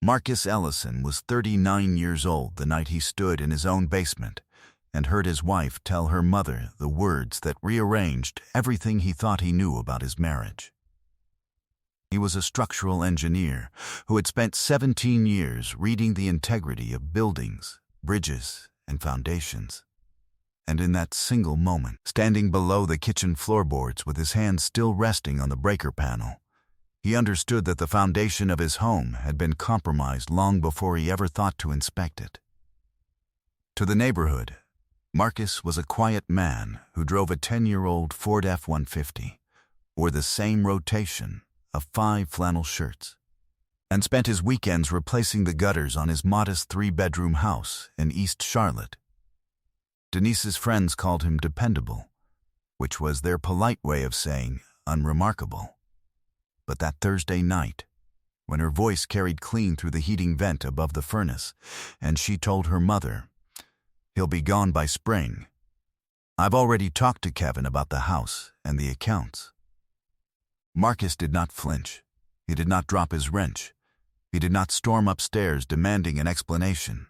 Marcus Ellison was 39 years old the night he stood in his own basement and heard his wife tell her mother the words that rearranged everything he thought he knew about his marriage. He was a structural engineer who had spent 17 years reading the integrity of buildings, bridges, and foundations. And in that single moment, standing below the kitchen floorboards with his hands still resting on the breaker panel, he understood that the foundation of his home had been compromised long before he ever thought to inspect it. To the neighborhood, Marcus was a quiet man who drove a 10-year-old Ford F-150, wore the same rotation of 5 flannel shirts, and spent his weekends replacing the gutters on his modest 3-bedroom house in East Charlotte. Denise's friends called him dependable, which was their polite way of saying unremarkable. But that Thursday night, when her voice carried clean through the heating vent above the furnace, and she told her mother, "He'll be gone by spring. I've already talked to Kevin about the house and the accounts." Marcus did not flinch. He did not drop his wrench. He did not storm upstairs demanding an explanation.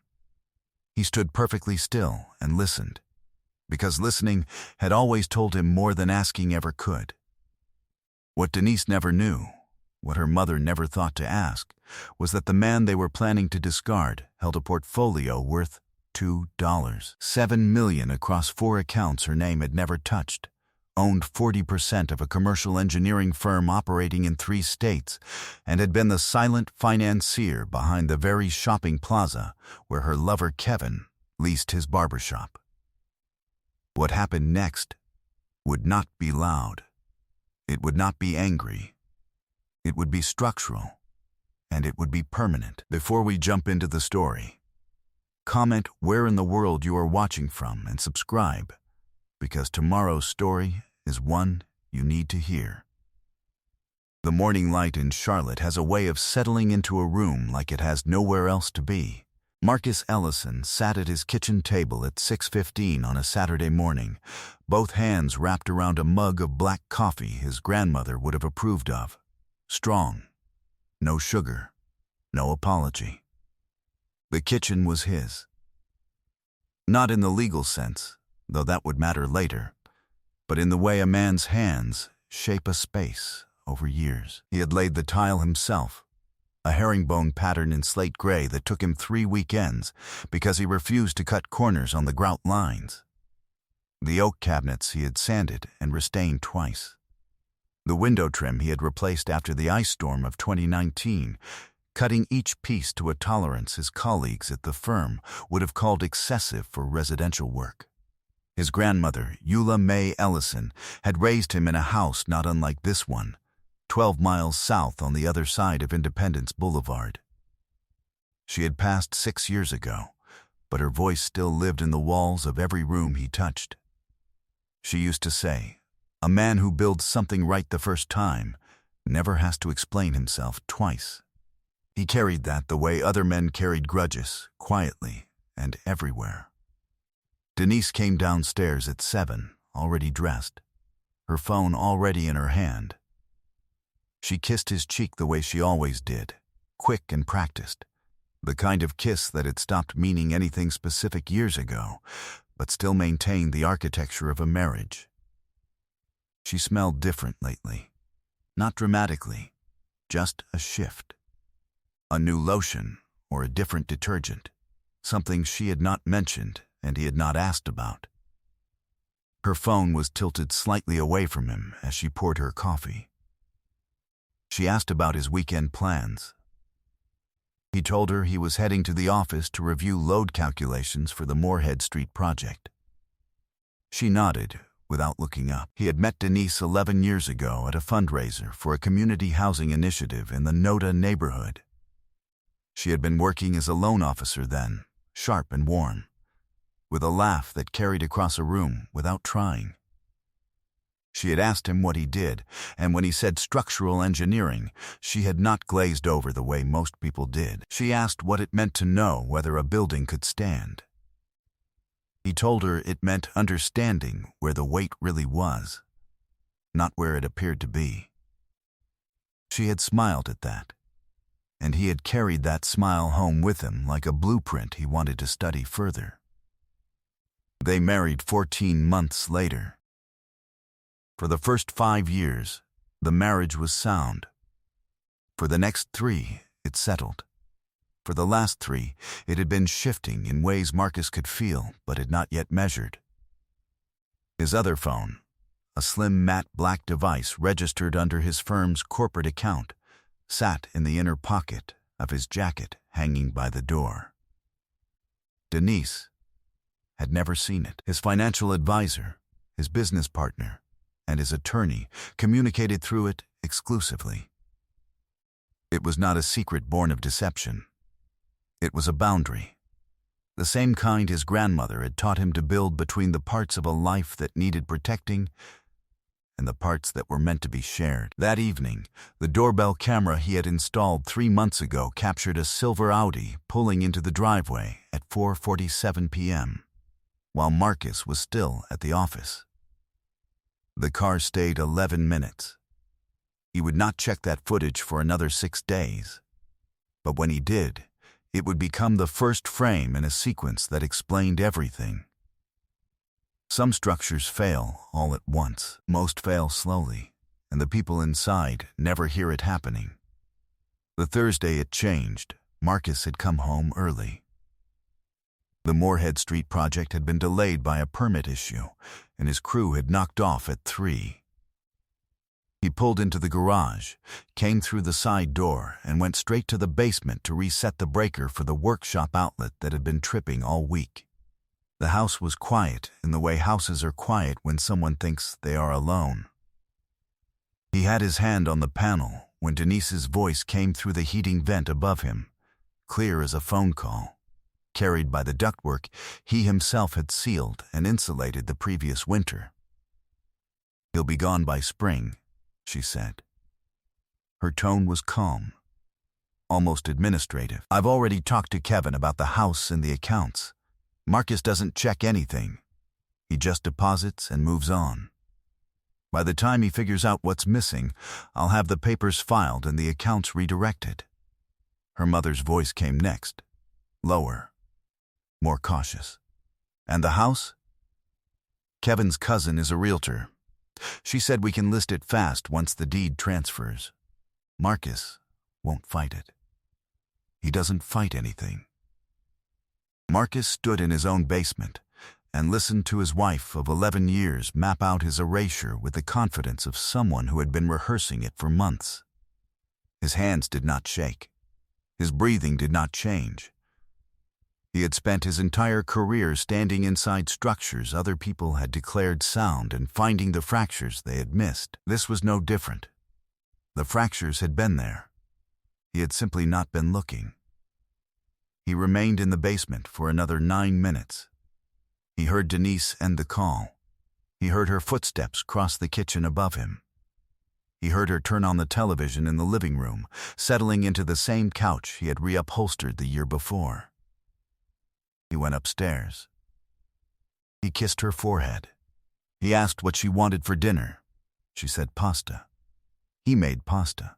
He stood perfectly still and listened, because listening had always told him more than asking ever could. What Denise never knew, what her mother never thought to ask, was that the man they were planning to discard held a portfolio worth $2, $7 million across 4 accounts her name had never touched, owned 40% of a commercial engineering firm operating in 3 states, and had been the silent financier behind the very shopping plaza where her lover Kevin leased his barbershop. What happened next would not be loud. It would not be angry. It would be structural, and it would be permanent. Before we jump into the story, comment where in the world you are watching from and subscribe, because tomorrow's story is one you need to hear. The morning light in Charlotte has a way of settling into a room like it has nowhere else to be. Marcus Ellison sat at his kitchen table at 6:15 on a Saturday morning, both hands wrapped around a mug of black coffee his grandmother would have approved of. Strong, no sugar, no apology. The kitchen was his. Not in the legal sense, though that would matter later, but in the way a man's hands shape a space over years. He had laid the tile himself, a herringbone pattern in slate gray that took him 3 weekends because he refused to cut corners on the grout lines. The oak cabinets he had sanded and restained twice. The window trim he had replaced after the ice storm of 2019, cutting each piece to a tolerance his colleagues at the firm would have called excessive for residential work. His grandmother, Eula May Ellison, had raised him in a house not unlike this one, 12 miles south on the other side of Independence Boulevard. She had passed 6 years ago, but her voice still lived in the walls of every room he touched. She used to say, "A man who builds something right the first time never has to explain himself twice." He carried that the way other men carried grudges, quietly and everywhere. Denise came downstairs at 7, already dressed, her phone already in her hand. She kissed his cheek the way she always did, quick and practiced, the kind of kiss that had stopped meaning anything specific years ago, but still maintained the architecture of a marriage. She smelled different lately, not dramatically, just a shift. A new lotion or a different detergent, something she had not mentioned and he had not asked about. Her phone was tilted slightly away from him as she poured her coffee. She asked about his weekend plans. He told her he was heading to the office to review load calculations for the Moorhead Street project. She nodded without looking up. He had met Denise 11 years ago at a fundraiser for a community housing initiative in the Noda neighborhood. She had been working as a loan officer then, sharp and warm, with a laugh that carried across a room without trying. She had asked him what he did, and when he said structural engineering, she had not glazed over the way most people did. She asked what it meant to know whether a building could stand. He told her it meant understanding where the weight really was, not where it appeared to be. She had smiled at that, and he had carried that smile home with him like a blueprint he wanted to study further. They married 14 months later. For the first 5 years, the marriage was sound. For the next 3, it settled. For the last 3, it had been shifting in ways Marcus could feel but had not yet measured. His other phone, a slim matte black device registered under his firm's corporate account, sat in the inner pocket of his jacket hanging by the door. Denise had never seen it. His financial advisor, his business partner, and his attorney communicated through it exclusively. It was not a secret born of deception. It was a boundary, the same kind his grandmother had taught him to build between the parts of a life that needed protecting and the parts that were meant to be shared. That evening, the doorbell camera he had installed 3 months ago captured a silver Audi pulling into the driveway at 4:47 p.m., while Marcus was still at the office. The car stayed 11 minutes. He would not check that footage for another 6 days. But when he did, it would become the first frame in a sequence that explained everything. Some structures fail all at once. Most fail slowly, and the people inside never hear it happening. The Thursday it changed, Marcus had come home early. The Moorhead Street project had been delayed by a permit issue, and his crew had knocked off at 3. He pulled into the garage, came through the side door, and went straight to the basement to reset the breaker for the workshop outlet that had been tripping all week. The house was quiet in the way houses are quiet when someone thinks they are alone. He had his hand on the panel when Denise's voice came through the heating vent above him, clear as a phone call, carried by the ductwork he himself had sealed and insulated the previous winter. "He'll be gone by spring," she said. Her tone was calm, almost administrative. "I've already talked to Kevin about the house and the accounts. Marcus doesn't check anything. He just deposits and moves on. By the time he figures out what's missing, I'll have the papers filed and the accounts redirected." Her mother's voice came next, lower, more cautious. "And the house?" "Kevin's cousin is a realtor. She said we can list it fast once the deed transfers. Marcus won't fight it. He doesn't fight anything." Marcus stood in his own basement and listened to his wife of 11 years map out his erasure with the confidence of someone who had been rehearsing it for months. His hands did not shake. His breathing did not change. He had spent his entire career standing inside structures other people had declared sound and finding the fractures they had missed. This was no different. The fractures had been there. He had simply not been looking. He remained in the basement for another 9 minutes. He heard Denise end the call. He heard her footsteps cross the kitchen above him. He heard her turn on the television in the living room, settling into the same couch he had reupholstered the year before. He went upstairs. He kissed her forehead. He asked what she wanted for dinner. She said pasta. He made pasta.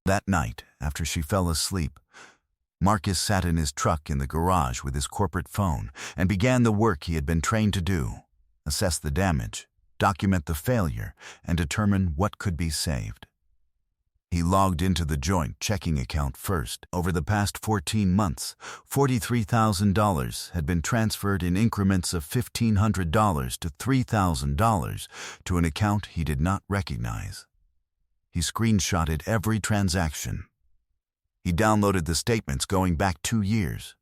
That night, after she fell asleep, Marcus sat in his truck in the garage with his corporate phone and began the work he had been trained to do: assess the damage, document the failure, and determine what could be saved. He logged into the joint checking account first. Over the past 14 months, $43,000 had been transferred in increments of $1,500 to $3,000 to an account he did not recognize. He screenshotted every transaction. He downloaded the statements going back 2 years.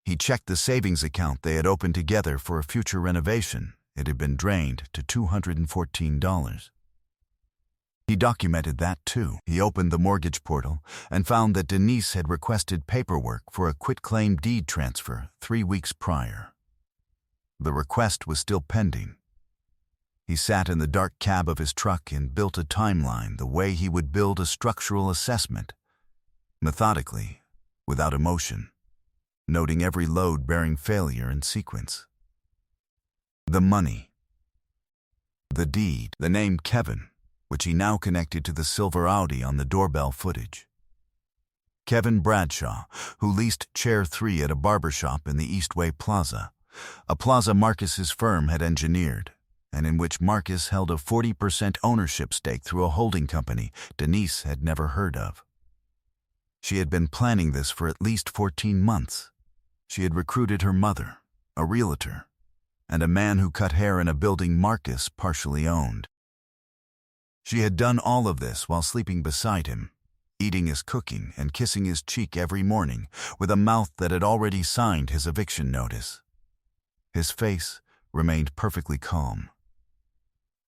He checked the savings account they had opened together for a future renovation. It had been drained to $214. He documented that too. He opened the mortgage portal and found that Denise had requested paperwork for a quitclaim deed transfer 3 weeks prior. The request was still pending. He sat in the dark cab of his truck and built a timeline the way he would build a structural assessment, methodically, without emotion, noting every load-bearing failure in sequence. The money. The deed. The name Kevin, which he now connected to the silver Audi on the doorbell footage. Kevin Bradshaw, who leased Chair 3 at a barbershop in the Eastway Plaza, a plaza Marcus's firm had engineered, and in which Marcus held a 40% ownership stake through a holding company Denise had never heard of. She had been planning this for at least 14 months. She had recruited her mother, a realtor, and a man who cut hair in a building Marcus partially owned. She had done all of this while sleeping beside him, eating his cooking and kissing his cheek every morning with a mouth that had already signed his eviction notice. His face remained perfectly calm.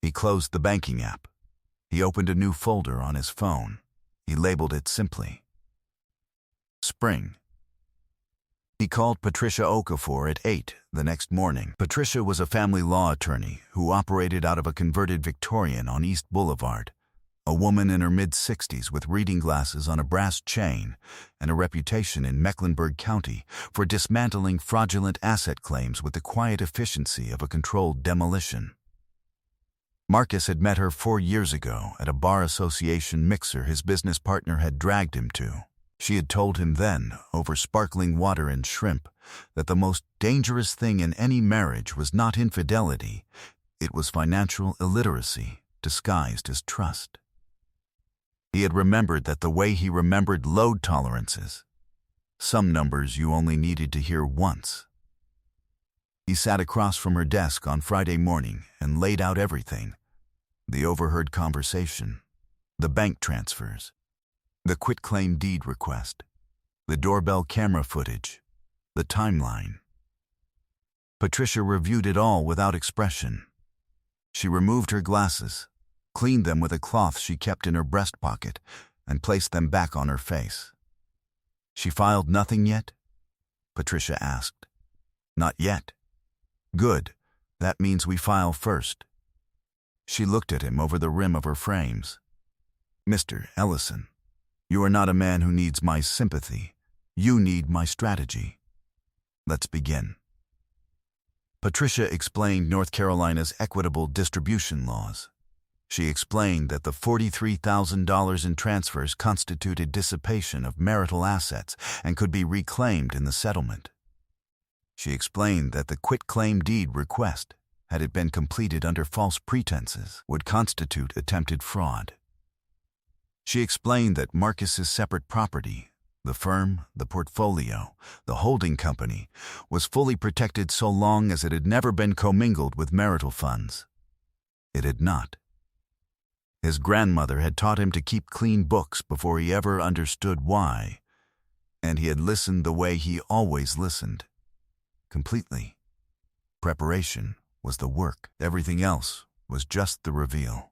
He closed the banking app. He opened a new folder on his phone. He labeled it simply Spring. He called Patricia Okafor at 8 the next morning. Patricia was a family law attorney who operated out of a converted Victorian on East Boulevard, a woman in her mid-60s with reading glasses on a brass chain and a reputation in Mecklenburg County for dismantling fraudulent asset claims with the quiet efficiency of a controlled demolition. Marcus had met her 4 years ago at a bar association mixer his business partner had dragged him to. She had told him then, over sparkling water and shrimp, that the most dangerous thing in any marriage was not infidelity, it was financial illiteracy disguised as trust. He had remembered that the way he remembered load tolerances. Some numbers you only needed to hear once. He sat across from her desk on Friday morning and laid out everything. The overheard conversation, the bank transfers, the quitclaim deed request, the doorbell camera footage, the timeline. Patricia reviewed it all without expression. She removed her glasses, cleaned them with a cloth she kept in her breast pocket, and placed them back on her face. "She filed nothing yet?" Patricia asked. "Not yet." "Good. That means we file first." She looked at him over the rim of her frames. "Mr. Ellison, you are not a man who needs my sympathy. You need my strategy. Let's begin." Patricia explained North Carolina's equitable distribution laws. She explained that the $43,000 in transfers constituted dissipation of marital assets and could be reclaimed in the settlement. She explained that the quitclaim deed request, had it been completed under false pretenses, would constitute attempted fraud. She explained that Marcus's separate property, the firm, the portfolio, the holding company, was fully protected so long as it had never been commingled with marital funds. It had not. His grandmother had taught him to keep clean books before he ever understood why, and he had listened the way he always listened, completely. Preparation was the work. Everything else was just the reveal.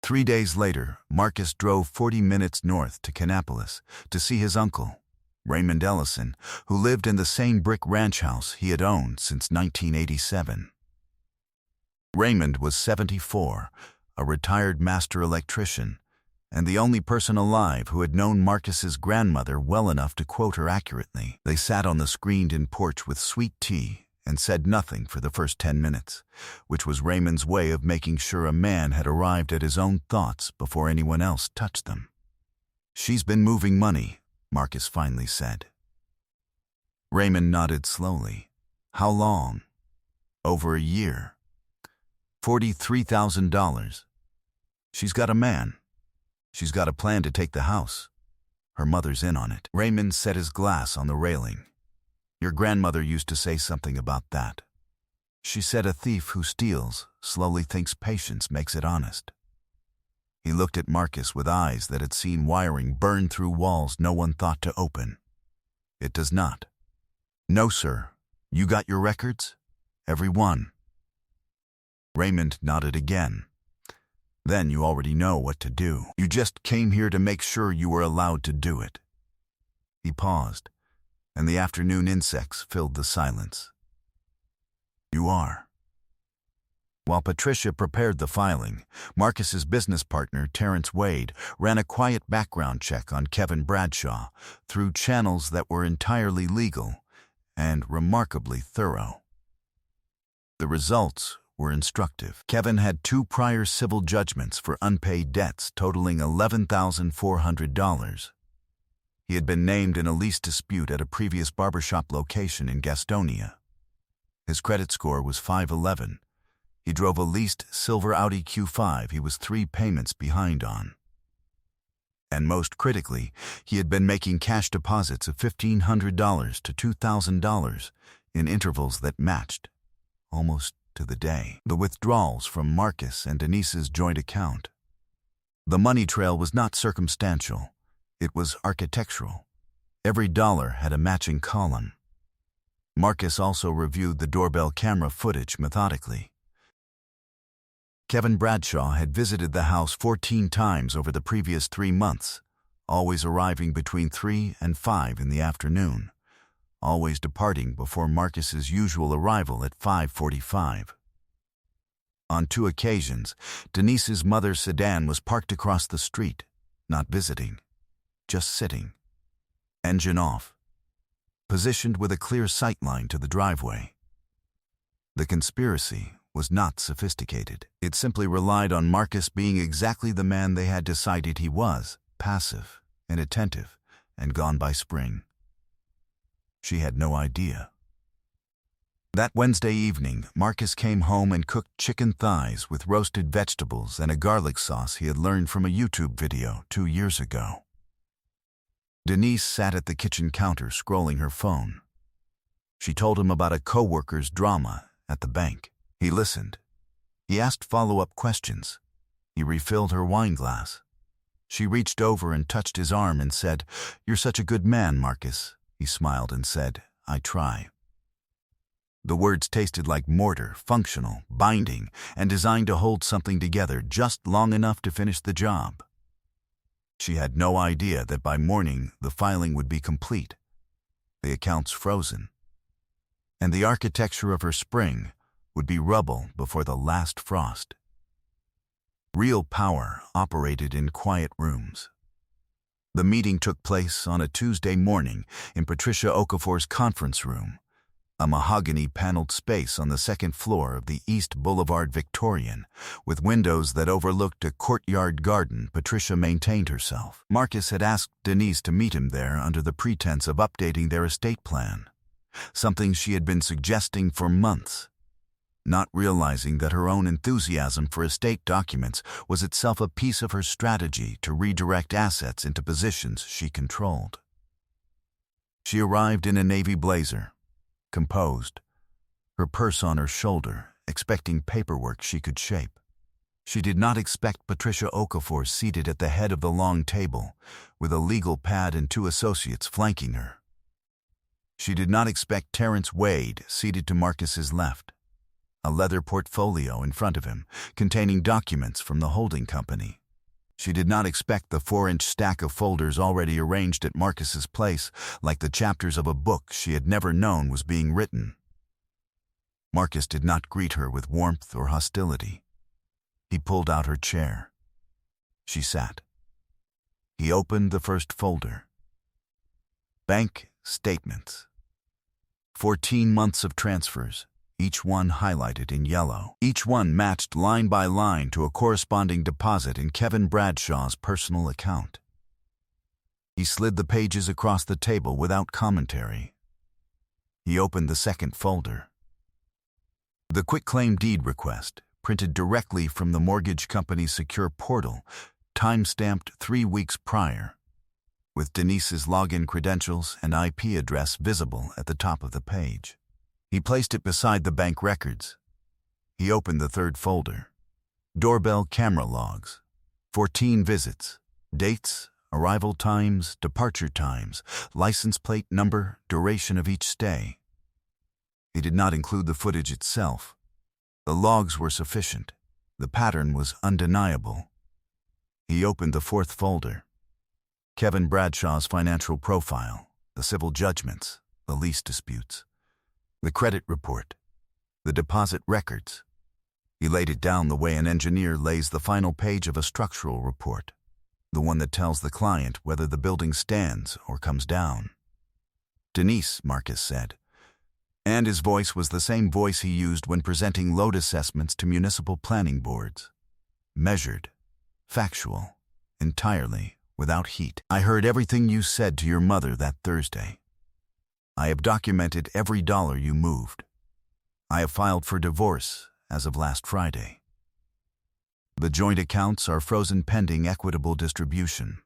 3 days later, Marcus drove 40 minutes north to Kannapolis to see his uncle, Raymond Ellison, who lived in the same brick ranch house he had owned since 1987. Raymond was 74, a retired master electrician, and the only person alive who had known Marcus's grandmother well enough to quote her accurately. They sat on the screened-in porch with sweet tea and said nothing for the first 10 minutes, which was Raymond's way of making sure a man had arrived at his own thoughts before anyone else touched them. "She's been moving money," Marcus finally said. Raymond nodded slowly. "How long?" "Over a year. $43,000. She's got a man. She's got a plan to take the house. Her mother's in on it." Raymond set his glass on the railing. "Your grandmother used to say something about that. She said a thief who steals slowly thinks patience makes it honest." He looked at Marcus with eyes that had seen wiring burn through walls no one thought to open. "It does not." "No, sir. You got your records? Every one?" Raymond nodded again. "Then you already know what to do. You just came here to make sure you were allowed to do it." He paused, and the afternoon insects filled the silence. "You are." While Patricia prepared the filing, Marcus's business partner, Terrence Wade, ran a quiet background check on Kevin Bradshaw through channels that were entirely legal and remarkably thorough. The results were instructive. Kevin had 2 prior civil judgments for unpaid debts totaling $11,400. He had been named in a lease dispute at a previous barbershop location in Gastonia. His credit score was 511. He drove a leased silver Audi Q5 he was 3 payments behind on. And most critically, he had been making cash deposits of $1,500 to $2,000 in intervals that matched, almost to the day, the withdrawals from Marcus and Denise's joint account. The money trail was not circumstantial. It was architectural. Every dollar had a matching column. Marcus also reviewed the doorbell camera footage methodically. Kevin Bradshaw had visited the house 14 times over the previous 3 months, always arriving between 3 and 5 in the afternoon, always departing before Marcus's usual arrival at 5:45. On 2 occasions, Denise's mother's sedan was parked across the street, not visiting, just sitting, engine off, positioned with a clear sightline to the driveway. The conspiracy was not sophisticated. It simply relied on Marcus being exactly the man they had decided he was, passive, inattentive, and gone by spring. She had no idea. That Wednesday evening, Marcus came home and cooked chicken thighs with roasted vegetables and a garlic sauce he had learned from a YouTube video 2 years ago. Denise sat at the kitchen counter scrolling her phone. She told him about a co-worker's drama at the bank. He listened. He asked follow-up questions. He refilled her wine glass. She reached over and touched his arm and said, "You're such a good man, Marcus." He smiled and said, "I try." The words tasted like mortar, functional, binding, and designed to hold something together just long enough to finish the job. She had no idea that by morning the filing would be complete, the accounts frozen, and the architecture of her spring would be rubble before the last frost. Real power operated in quiet rooms. The meeting took place on a Tuesday morning in Patricia Okafor's conference room, a mahogany-paneled space on the second floor of the East Boulevard Victorian, with windows that overlooked a courtyard garden Patricia maintained herself. Marcus had asked Denise to meet him there under the pretense of updating their estate plan, something she had been suggesting for months, not realizing that her own enthusiasm for estate documents was itself a piece of her strategy to redirect assets into positions she controlled. She arrived in a navy blazer, composed, her purse on her shoulder, expecting paperwork she could shape. She did not expect Patricia Okafor seated at the head of the long table, with a legal pad and 2 associates flanking her. She did not expect Terrence Wade seated to Marcus's left, a leather portfolio in front of him, containing documents from the holding company. She did not expect the 4-inch stack of folders already arranged at Marcus's place, like the chapters of a book she had never known was being written. Marcus did not greet her with warmth or hostility. He pulled out her chair. She sat. He opened the first folder. Bank statements. 14 months of transfers, each one highlighted in yellow. Each one matched line by line to a corresponding deposit in Kevin Bradshaw's personal account. He slid the pages across the table without commentary. He opened the second folder. The quitclaim deed request, printed directly from the mortgage company's secure portal, time-stamped 3 weeks prior, with Denise's login credentials and IP address visible at the top of the page. He placed it beside the bank records. He opened the third folder. Doorbell camera logs. 14 visits. Dates, arrival times, departure times, license plate number, duration of each stay. He did not include the footage itself. The logs were sufficient. The pattern was undeniable. He opened the fourth folder. Kevin Bradshaw's financial profile, the civil judgments, the lease disputes, the credit report, the deposit records. He laid it down the way an engineer lays the final page of a structural report, the one that tells the client whether the building stands or comes down. "Denise," Marcus said, and his voice was the same voice he used when presenting load assessments to municipal planning boards. Measured, factual, entirely without heat. I heard everything you said to your mother that Thursday. I have documented every dollar you moved. I have filed for divorce as of last Friday. The joint accounts are frozen pending equitable distribution.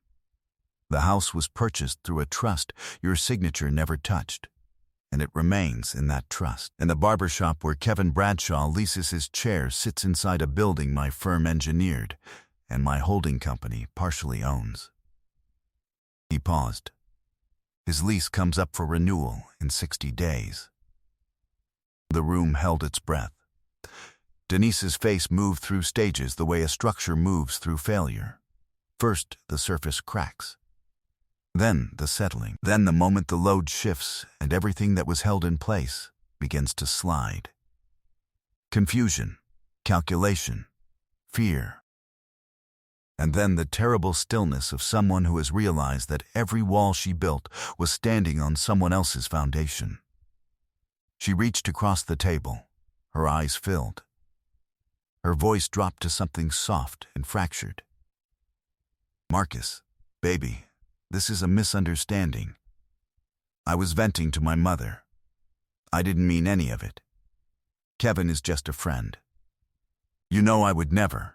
The house was purchased through a trust your signature never touched, and it remains in that trust. And the barbershop where Kevin Bradshaw leases his chair sits inside a building my firm engineered and my holding company partially owns. He paused. His lease comes up for renewal in 60 days. The room held its breath. Denise's face moved through stages the way a structure moves through failure. First, the surface cracks. Then the settling. Then the moment the load shifts and everything that was held in place begins to slide. Confusion, calculation, fear. And then the terrible stillness of someone who has realized that every wall she built was standing on someone else's foundation. She reached across the table, her eyes filled. Her voice dropped to something soft and fractured. Marcus, baby, this is a misunderstanding. I was venting to my mother. I didn't mean any of it. Kevin is just a friend. You know I would never.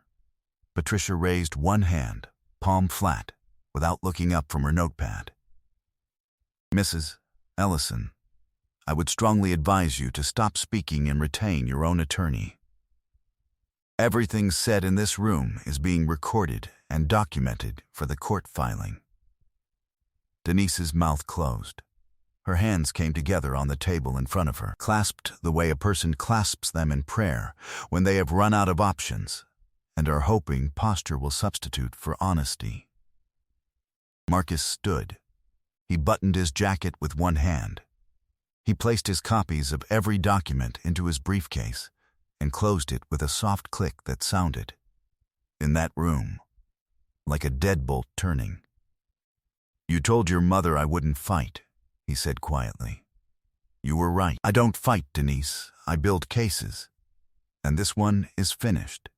Patricia raised one hand, palm flat, without looking up from her notepad. Mrs. Ellison, I would strongly advise you to stop speaking and retain your own attorney. Everything said in this room is being recorded and documented for the court filing. Denise's mouth closed. Her hands came together on the table in front of her, clasped the way a person clasps them in prayer when they have run out of options and are hoping posture will substitute for honesty. Marcus stood. He buttoned his jacket with one hand. He placed his copies of every document into his briefcase and closed it with a soft click that sounded, in that room, like a deadbolt turning. You told your mother I wouldn't fight, he said quietly. You were right. I don't fight, Denise. I build cases. And this one is finished.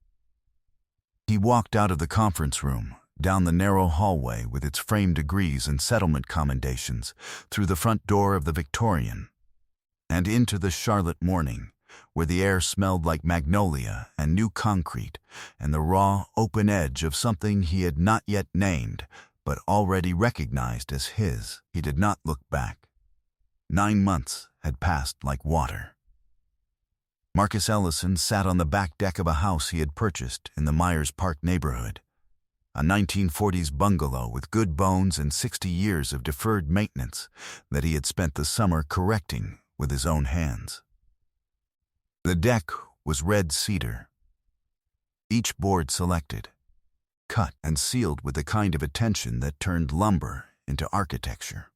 He walked out of the conference room, down the narrow hallway with its framed degrees and settlement commendations, through the front door of the Victorian, and into the Charlotte morning, where the air smelled like magnolia and new concrete and the raw, open edge of something he had not yet named, but already recognized as his. He did not look back. 9 months had passed like water. Marcus Ellison sat on the back deck of a house he had purchased in the Myers Park neighborhood, a 1940s bungalow with good bones and 60 years of deferred maintenance that he had spent the summer correcting with his own hands. The deck was red cedar, each board selected, cut and sealed with the kind of attention that turned lumber into architecture.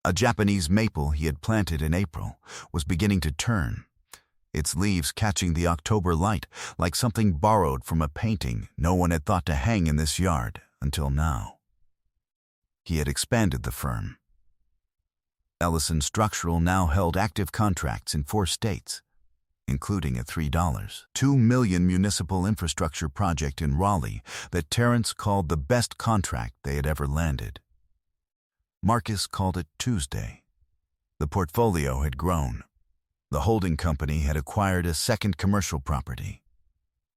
A Japanese maple he had planted in April was beginning to turn, its leaves catching the October light like something borrowed from a painting no one had thought to hang in this yard until now. He had expanded the firm. Ellison Structural now held active contracts in 4 states, including a $3.2 million municipal infrastructure project in Raleigh that Terrence called the best contract they had ever landed. Marcus called it Tuesday. The portfolio had grown. The holding company had acquired a second commercial property.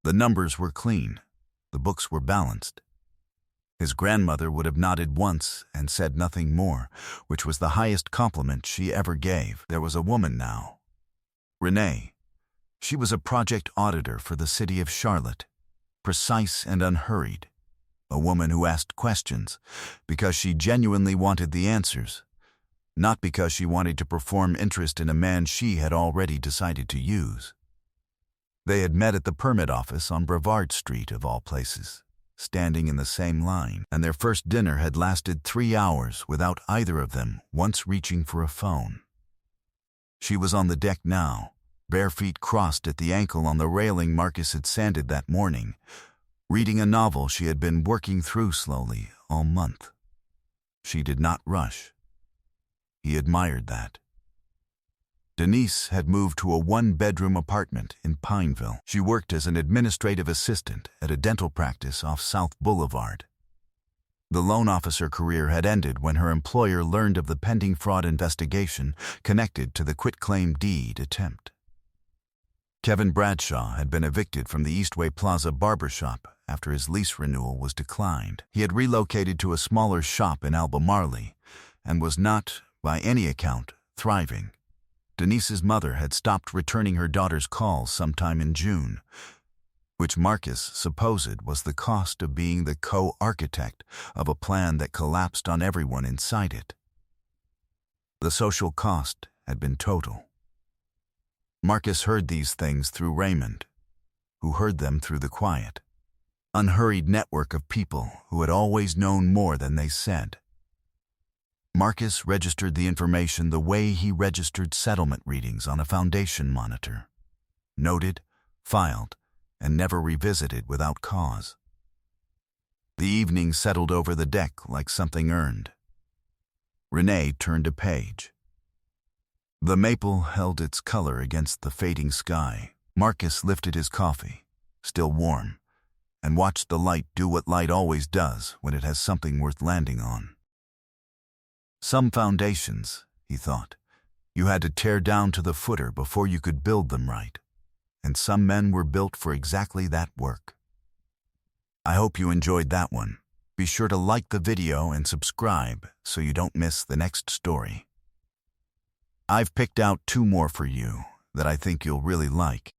The numbers were clean. The books were balanced. His grandmother would have nodded once and said nothing more, which was the highest compliment she ever gave. There was a woman now. Renee. She was a project auditor for the city of Charlotte, precise and unhurried, a woman who asked questions because she genuinely wanted the answers, not because she wanted to perform interest in a man she had already decided to use. They had met at the permit office on Brevard Street, of all places, standing in the same line, and their first dinner had lasted 3 hours without either of them once reaching for a phone. She was on the deck now, bare feet crossed at the ankle on the railing Marcus had sanded that morning, reading a novel she had been working through slowly all month. She did not rush. He admired that. Denise had moved to a 1-bedroom apartment in Pineville. She worked as an administrative assistant at a dental practice off South Boulevard. The loan officer career had ended when her employer learned of the pending fraud investigation connected to the quitclaim deed attempt. Kevin Bradshaw had been evicted from the Eastway Plaza barbershop after his lease renewal was declined. He had relocated to a smaller shop in Albemarle and was not, by any account, thriving. Denise's mother had stopped returning her daughter's calls sometime in June, which Marcus supposed was the cost of being the co-architect of a plan that collapsed on everyone inside it. The social cost had been total. Marcus heard these things through Raymond, who heard them through the quiet, unhurried network of people who had always known more than they said. Marcus registered the information the way he registered settlement readings on a foundation monitor, noted, filed, and never revisited without cause. The evening settled over the deck like something earned. Renee turned a page. The maple held its color against the fading sky. Marcus lifted his coffee, still warm, and watched the light do what light always does when it has something worth landing on. Some foundations, he thought, you had to tear down to the footer before you could build them right, and some men were built for exactly that work. I hope you enjoyed that one. Be sure to like the video and subscribe so you don't miss the next story. I've picked out 2 more for you that I think you'll really like.